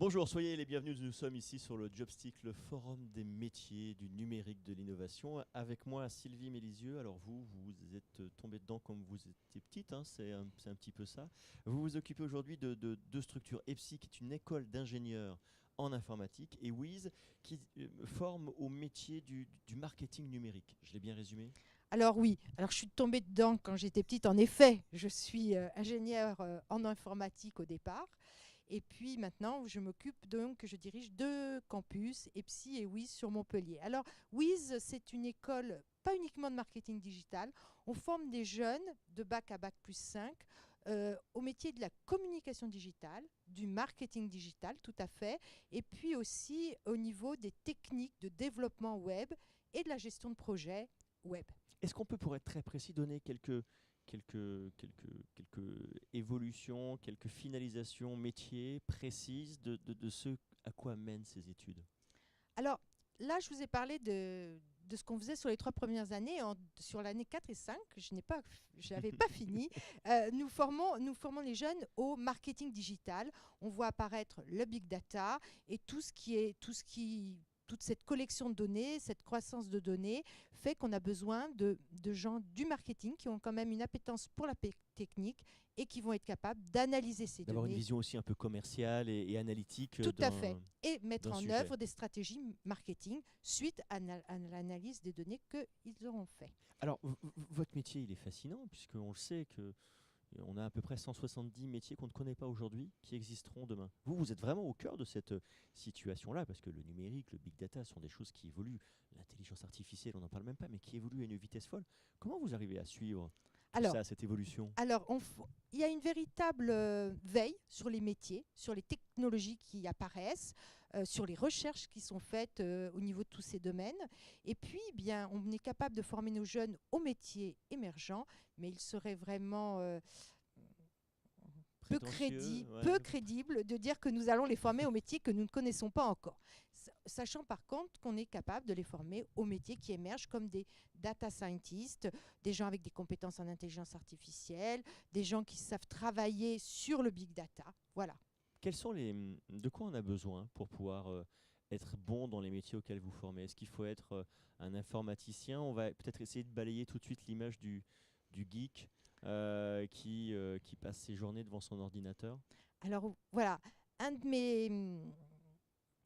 Bonjour, soyez les bienvenus. Nous sommes ici sur le Jobstick, le forum des métiers, du numérique, de l'innovation. Avec moi, Sylvie Mélisieux. Alors vous êtes tombée dedans comme vous étiez petite, hein, c'est un petit peu ça. Vous vous occupez aujourd'hui de deux structures. EPSI, qui est une école d'ingénieurs en informatique, et WIZ, qui forme au métier du marketing numérique. Je l'ai bien résumé? Alors oui, alors je suis tombée dedans quand j'étais petite. En effet, je suis ingénieure en informatique au départ. Et puis maintenant, je m'occupe donc, je dirige deux campus, EPSI et WIZ sur Montpellier. Alors WIZ, c'est une école pas uniquement de marketing digital. On forme des jeunes de bac à bac plus 5 au métier de la communication digitale, du marketing digital, tout à fait, et puis aussi au niveau des techniques de développement web et de la gestion de projets web. Est-ce qu'on peut, pour être très précis, donner quelques évolutions, quelques finalisations métiers précises de ce à quoi mènent ces études? Alors là, je vous ai parlé de ce qu'on faisait sur les 3 premières années. Sur l'année 4 et 5, je n'avais pas fini. Nous formons les jeunes au marketing digital. On voit apparaître le big data et toute cette collection de données, cette croissance de données fait qu'on a besoin de gens du marketing qui ont quand même une appétence pour la technique et qui vont être capables d'analyser ces D'avoir une données. vision aussi un peu commerciale et analytique Tout à fait. Et d'un mettre en sujet. œuvre des stratégies marketing suite à l'analyse des données qu'ils auront fait. Alors, votre métier, il est fascinant, puisqu'on le sait que on a à peu près 170 métiers qu'on ne connaît pas aujourd'hui qui existeront demain. Vous êtes vraiment au cœur de cette situation-là, parce que le numérique, le big data sont des choses qui évoluent. L'intelligence artificielle, on n'en parle même pas, mais qui évoluent à une vitesse folle. Comment vous arrivez à suivre tout Alors, ça, cette évolution? alors, il y a une véritable veille sur les métiers, sur les technologies qui apparaissent, sur les recherches qui sont faites au niveau de tous ces domaines. Et puis, bien, on est capable de former nos jeunes aux métiers émergents, mais il serait vraiment Prétentieux, peu ouais. crédible de dire que nous allons les former aux métiers que nous ne connaissons pas encore. Sachant par contre qu'on est capable de les former aux métiers qui émergent comme des data scientists, des gens avec des compétences en intelligence artificielle, des gens qui savent travailler sur le big data. Voilà. De quoi on a besoin pour pouvoir être bon dans les métiers auxquels vous formez? Est-ce qu'il faut être un informaticien? On va peut-être essayer de balayer tout de suite l'image du geek qui passe ses journées devant son ordinateur. Alors voilà, un de mes,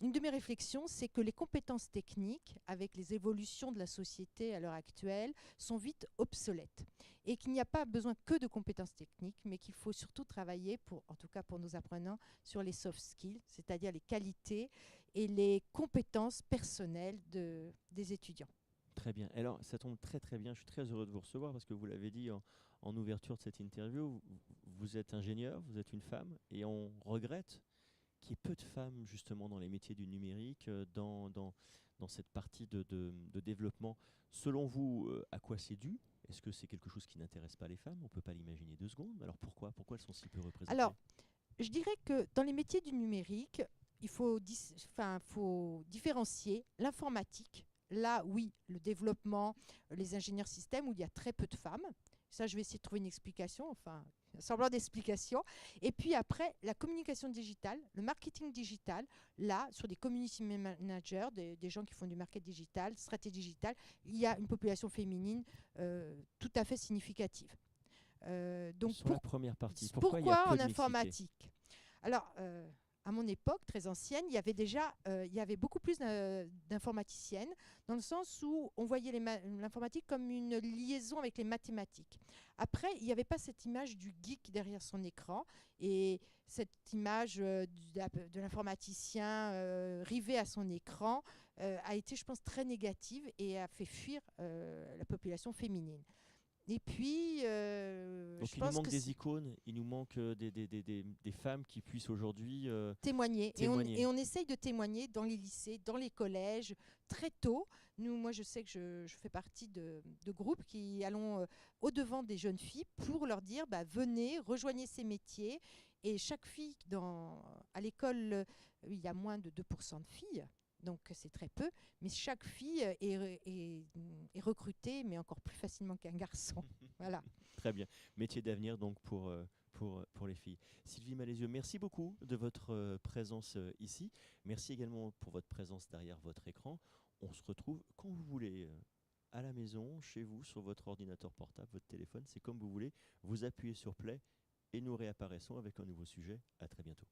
une de mes réflexions, c'est que les compétences techniques, avec les évolutions de la société à l'heure actuelle, sont vite obsolètes. Et qu'il n'y a pas besoin que de compétences techniques, mais qu'il faut surtout travailler, en tout cas pour nos apprenants, sur les soft skills, c'est-à-dire les qualités et les compétences personnelles des étudiants. Très bien. Alors, ça tombe très très bien. Je suis très heureux de vous recevoir parce que vous l'avez dit en ouverture de cette interview, vous êtes ingénieur, vous êtes une femme, et on regrette qu'il y ait peu de femmes justement dans les métiers du numérique, dans cette partie de développement. Selon vous, à quoi c'est dû? Est-ce que c'est quelque chose qui n'intéresse pas les femmes? On ne peut pas l'imaginer 2 secondes. Alors pourquoi? Pourquoi elles sont si peu représentées? Alors, je dirais que dans les métiers du numérique, faut différencier l'informatique. Là, oui, le développement, les ingénieurs systèmes, où il y a très peu de femmes. Ça, je vais essayer de trouver une explication, enfin, un semblant d'explication. Et puis après, la communication digitale, le marketing digital, là, sur des community managers, des gens qui font du marketing digital, stratégie digitale, il y a une population féminine tout à fait significative. Donc, Sur la première partie, pourquoi il y a pourquoi peu en de mixité? informatique? Alors, à mon époque, très ancienne, il y avait beaucoup plus d'informaticiennes, dans le sens où on voyait l'informatique comme une liaison avec les mathématiques. Après, il n'y avait pas cette image du geek derrière son écran, et cette image de l'informaticien rivé à son écran a été, je pense, très négative et a fait fuir la population féminine. Et puis, Donc je il nous pense manque que des c'est icônes, il nous manque des femmes qui puissent aujourd'hui témoigner. Et témoigner. on essaye de témoigner dans les lycées, dans les collèges, très tôt. Moi, je sais que je fais partie de groupes qui allons au-devant des jeunes filles pour leur dire, bah, venez, rejoignez ces métiers. Et chaque fille, à l'école, il y a moins de 2% de filles. Donc c'est très peu, mais chaque fille est recrutée, mais encore plus facilement qu'un garçon. Voilà. Très bien. Métier d'avenir donc pour les filles. Sylvie Malézieux, merci beaucoup de votre présence ici. Merci également pour votre présence derrière votre écran. On se retrouve quand vous voulez, à la maison, chez vous, sur votre ordinateur portable, votre téléphone, c'est comme vous voulez. Vous appuyez sur play et nous réapparaissons avec un nouveau sujet. À très bientôt.